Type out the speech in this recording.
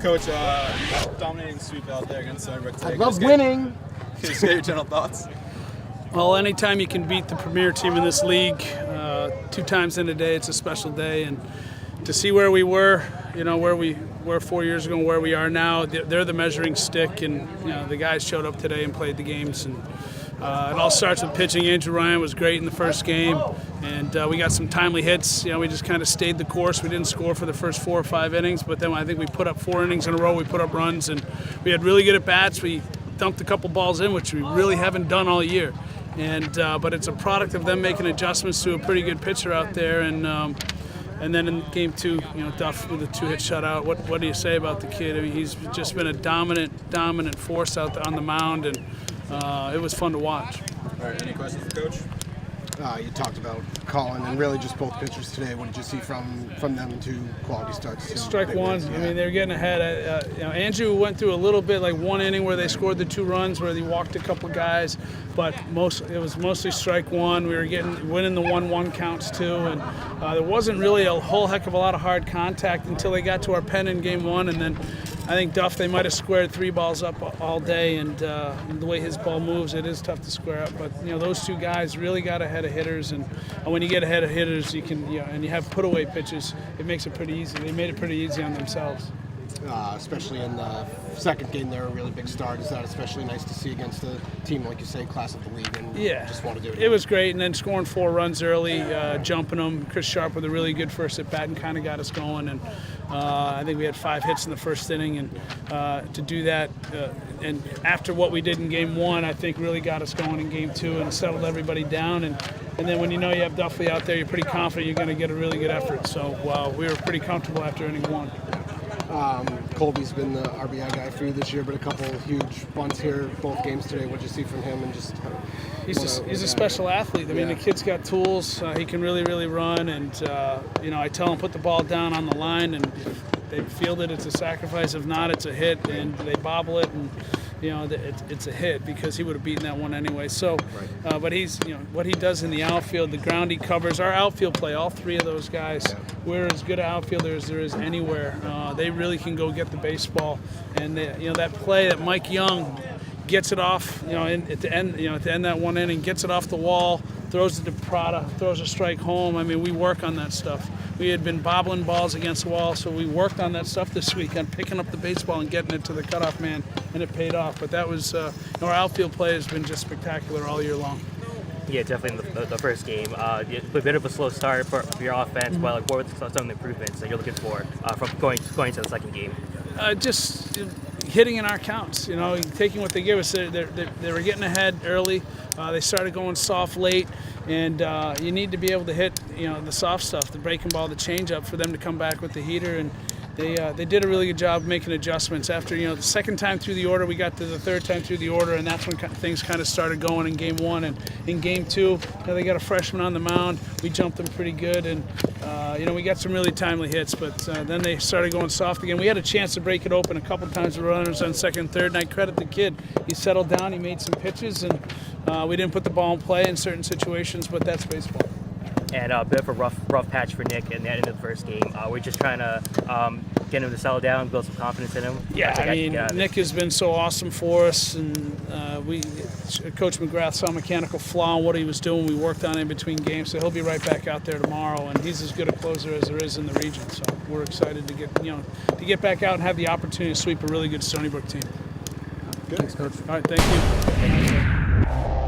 Coach, dominating sweep out there against Stony Brook today. I love winning. Can you just get your general thoughts? Well, anytime you can beat the premier team in this league 2 times in a day, it's a special day. And to see where we were, where we were 4 years ago and where we are now, they're the measuring stick. And, the guys showed up today and played the games. And it all starts with pitching. Andrew Ryan was great in the first game. And we got some timely hits. We just kind of stayed the course. We didn't score for the first 4 or 5 innings. But then I think we put up 4 innings in a row. We put up runs. And we had really good at-bats. We dumped a couple balls in, which we really haven't done all year. And but it's a product of them making adjustments to a pretty good pitcher out there. And then in game 2, Duff with a 2-hit shutout. What do you say about the kid? I mean, he's just been a dominant force out there on the mound, and it was fun to watch. All right, any questions for Coach? You talked about Colin and really just both pitchers today. What did you see from them to quality starts? Strike one. I mean, they're getting ahead. Andrew went through a little bit, like 1 inning where they scored the 2 runs, where he walked a couple guys, but it was mostly strike one. We were winning the 1-1 counts too, and there wasn't really a whole heck of a lot of hard contact until they got to our pen in game 1, and then I think Duff, they might have squared 3 balls up all day, and the way his ball moves, it is tough to square up. But those 2 guys really got ahead of hitters, and when you get ahead of hitters, you can, and you have put-away pitches, it makes it pretty easy. They made it pretty easy on themselves. Especially in the second game, they're a really big start. Is that especially nice to see against a team, like you say, class of the league? And just want to do it. It was great, and then scoring 4 runs early, jumping them. Chris Sharp with a really good first at bat and kind of got us going. And I think we had 5 hits in the first inning, and to do that, and after what we did in game 1, I think really got us going in game 2 and settled everybody down. And then when you have Duffley out there, you're pretty confident you're going to get a really good effort. So we were pretty comfortable after inning 1. Colby's been the RBI guy for you this year, but a couple of huge bunts here, both games today. What did you see from him? And just he's a special athlete. I mean, the kid's got tools. He can really run, and I tell him put the ball down on the line, and if they field it, it's a sacrifice. If not, it's a hit, and they bobble it, and it's a hit because he would have beaten that one anyway. So, but he's what he does in the outfield, the ground he covers, our outfield play, all 3 of those guys, we're as good an outfielder as there is anywhere. They really can go get the baseball, and that play that Mike Young gets it off, at the end that 1 inning, gets it off the wall, throws it to Prada, throws a strike home. I mean, we work on that stuff. We had been bobbling balls against the wall, so we worked on that stuff this week on picking up the baseball and getting it to the cutoff man, and it paid off. But that was our outfield play has been just spectacular all year long. Yeah, definitely in the first game. A bit of a slow start for your offense, but what were some of the improvements that you're looking for from going to the second game? Just hitting in our counts, taking what they give us. They were getting ahead early. They started going soft late, and you need to be able to hit, the soft stuff, the breaking ball, the changeup, for them to come back with the heater. And they did a really good job making adjustments. After the second time through the order, we got to the third time through the order, and that's when things kind of started going in game 1. And in game 2, they got a freshman on the mound. We jumped them pretty good, and we got some really timely hits. But then they started going soft again. We had a chance to break it open a couple times with runners on second and third, and I credit the kid. He settled down. He made some pitches, and we didn't put the ball in play in certain situations, but that's baseball. And a bit of a rough patch for Nick in the end of the first game. We're just trying to get him to settle down, build some confidence in him. Yeah, Nick has been so awesome for us, and Coach McGrath saw a mechanical flaw in what he was doing. We worked on it in between games, so he'll be right back out there tomorrow, and he's as good a closer as there is in the region. So we're excited to get back out and have the opportunity to sweep a really good Stony Brook team. Thanks, Coach. All right, thank you.